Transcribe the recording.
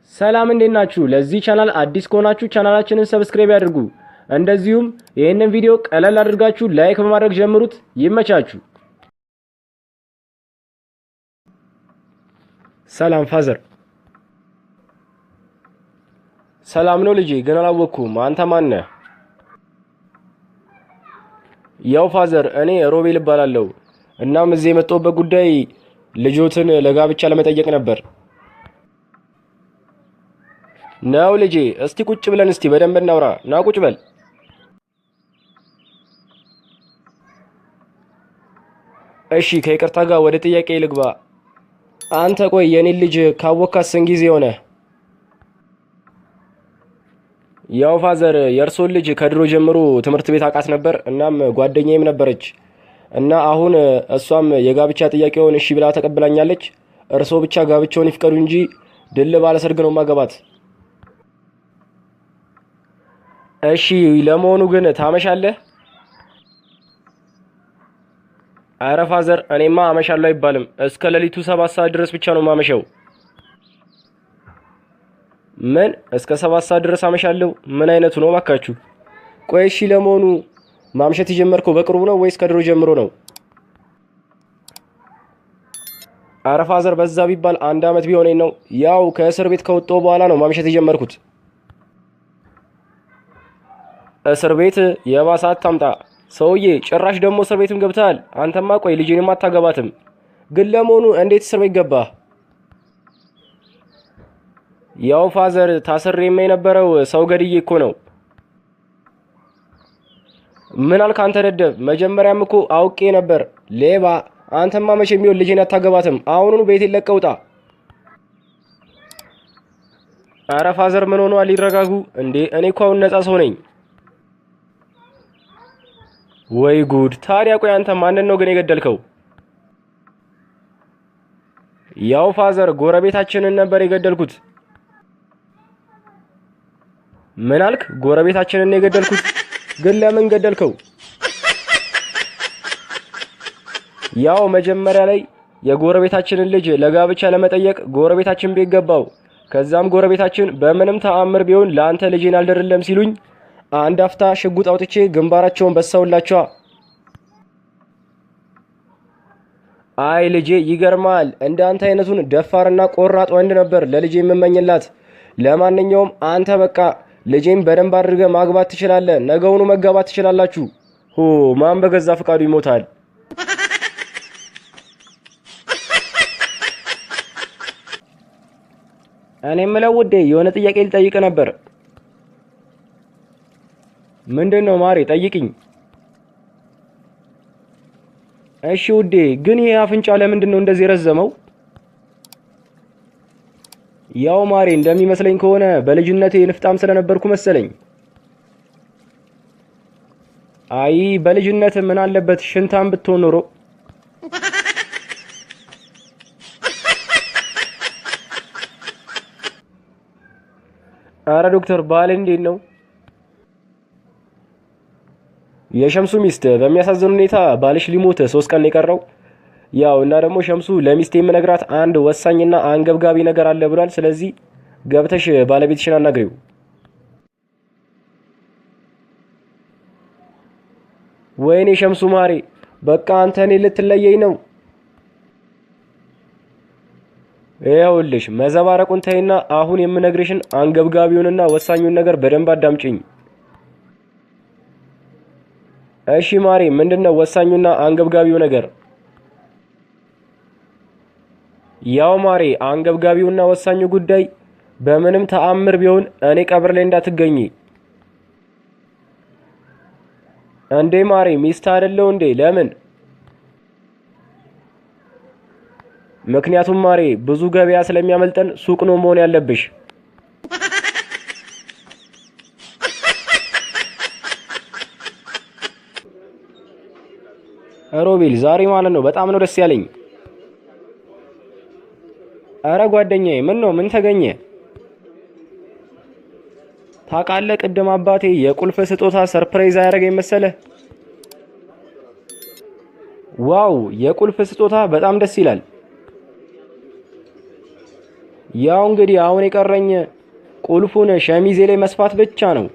ሰላም እንዴት ናችሁ? ለዚህ ቻናል አዲስ ከሆናችሁ ቻናላችንን ሰብስክራይብ ያድርጉ። እንደዚሁም ይህንን ቪዲዮ ቀለል አድርጋችሁ ላይክ በማድረግ ጀምሩት። ይመቻችሁ። ሰላም ፋዘር። ሰላም ነው ልጄ፣ ግን አላወቅኩም። አንተ ማን ነህ? ያው ፋዘር፣ እኔ ሮቤል እባላለሁ። እናም እዚህ የመጣሁበት ጉዳይ ልጆትን ለጋብቻ ለመጠየቅ ነበር። ነው ልጄ፣ እስቲ ቁጭ ብለን እስቲ በደንብ እናውራ። ና ቁጭ በል። እሺ፣ ከይቅርታ ጋር ወደ ጥያቄ ልግባ። አንተ ቆይ የኔን ልጅ ካወካት ስንት ጊዜ ሆነ? ያው ፋዘር፣ የእርሶን ልጅ ከድሮ ጀምሮ ትምህርት ቤት አውቃት ነበር። እናም ጓደኛዬም ነበረች እና አሁን እሷም የጋብቻ ጥያቄውን እሺ ብላ ተቀብላኛለች። እርሶ ብቻ ጋብቻውን ይፍቀዱ እንጂ ድል ባለ ሰርግ ነው ማገባት። እሺ፣ ለመሆኑ ግን ታመሻለህ? አረ ፋዘር፣ እኔማ አመሻለሁ አይባልም። እስከ ሌሊቱ 7 ሰዓት ድረስ ብቻ ነው ማመሸው። ምን? እስከ 7 ሰዓት ድረስ አመሻለሁ? ምን አይነቱ ነው ባካችሁ? ቆይ እሺ፣ ለመሆኑ ማምሸት የጀመርከው በቅርቡ ነው ወይስ ከድሮ ጀምሮ ነው? አረ ፋዘር፣ በዛ ቢባል 1 አመት ቢሆነኝ ነው። ያው ከእስር ቤት ከወጣሁ በኋላ ነው ማምሸት የጀመርኩት። እስር ቤት? የባሰ አታምጣ ሰውዬ፣ ጭራሽ ደግሞ እስር ቤትም ገብተሃል። አንተማ ቆይ ልጄንም አታገባትም። ግን ለመሆኑ እንዴት እስር ቤት ገባህ? ያው ፋዘር፣ ታስሬማ የነበረው ሰው ገድዬ እኮ ነው። ምን አልክ አንተ ደደብ? መጀመሪያም እኮ አውቄ ነበር። ሌባ! አንተማ መቼም ቢሆን ልጄን አታገባትም። አሁኑኑ ቤቴን ለቀህ ውጣ። አረ ፋዘር፣ ምን ሆኗል? ይረጋጉ እንዴ! እኔ እኮ አሁን ነፃ ሰው ነኝ። ወይ ጉድ! ታዲያ ቆይ አንተ ማንን ነው ግን የገደልከው? ያው ፋዘር፣ ጎረቤታችንን ነበር የገደልኩት። ምን አልክ? ጎረቤታችንን የገደልኩት? ግን ለምን ገደልከው? ያው መጀመሪያ ላይ የጎረቤታችንን ልጅ ለጋብቻ ለመጠየቅ ጎረቤታችን ቤት ገባው። ከዛም ጎረቤታችን በምንም ተአምር ቢሆን ለአንተ ልጄን አልደርለም ሲሉኝ አንድ አፍታ ሽጉጥ አውጥቼ ግንባራቸውን በሳውላቸዋ። አይ ልጄ፣ ይገርማል። እንዳንተ አይነቱን ደፋርና ቆራጥ ወንድ ነበር ለልጄ የምመኝላት። ለማንኛውም አንተ በቃ ልጄን በደንብ አድርገህ ማግባት ትችላለህ። ነገውኑ መጋባት ትችላላችሁ። ማን በገዛ ፈቃዱ ይሞታል? እኔ የምለው ውዴ፣ የሆነ ጥያቄ ልጠይቅ ነበር። ምንድን ነው ማሬ? ጠይቅኝ። እሺ ውዴ፣ ግን ይሄ አፍንጫ ለምንድን ነው እንደዚህ ረዘመው? ያው ማሬ፣ እንደሚመስለኝ ከሆነ በልጅነቴ ንፍጣም ስለነበርኩ መሰለኝ። አይ በልጅነት ምን አለበት ሽንታም ብትሆን ኖሮ። አረ ዶክተር፣ ባል እንዴት ነው? የሸምሱ ሚስት በሚያሳዝን ሁኔታ ባልሽ ሊሞት 3 ቀን የቀረው። ያው እና ደግሞ ሸምሱ ለሚስቴ የምነግራት አንድ ወሳኝና አንገብጋቢ ነገር አለ ብሏል። ስለዚህ ገብተሽ ባለቤትሽን አናግሪው። ወይኔ ሸምሱ ማሬ፣ በቃ አንተ እኔ ልትለየኝ ነው። ይኸውልሽ መዘባረቁን ተይና አሁን የምነግርሽን አንገብጋቢውንና ወሳኙን ነገር በደንብ አዳምጪኝ። እሺ ማሬ፣ ምንድነው ወሳኙና አንገብጋቢው ነገር? ያው ማሬ፣ አንገብጋቢውና ወሳኙ ጉዳይ በምንም ተአምር ቢሆን እኔ ቀብር ላይ እንዳትገኚ። እንዴ ማሬ፣ ሚስት አይደለው እንዴ? ለምን? ምክንያቱም ማሬ ብዙ ገበያ ስለሚያመልጠን ሱቅ ነው መሆን ያለብሽ። ሮቤል፣ ዛሬ ማለት ነው በጣም ነው ደስ ያለኝ። አረ ጓደኛዬ፣ ምን ነው? ምን ተገኘ? ታውቃለህ፣ ቅድም አባቴ የቁልፍ ስጦታ ሰርፕራይዝ ያደረገኝ መሰለህ? ዋው፣ የቁልፍ ስጦታ በጣም ደስ ይላል። ያው እንግዲህ አሁን የቀረኝ ቁልፉን ሸሚዜ ላይ መስፋት ብቻ ነው።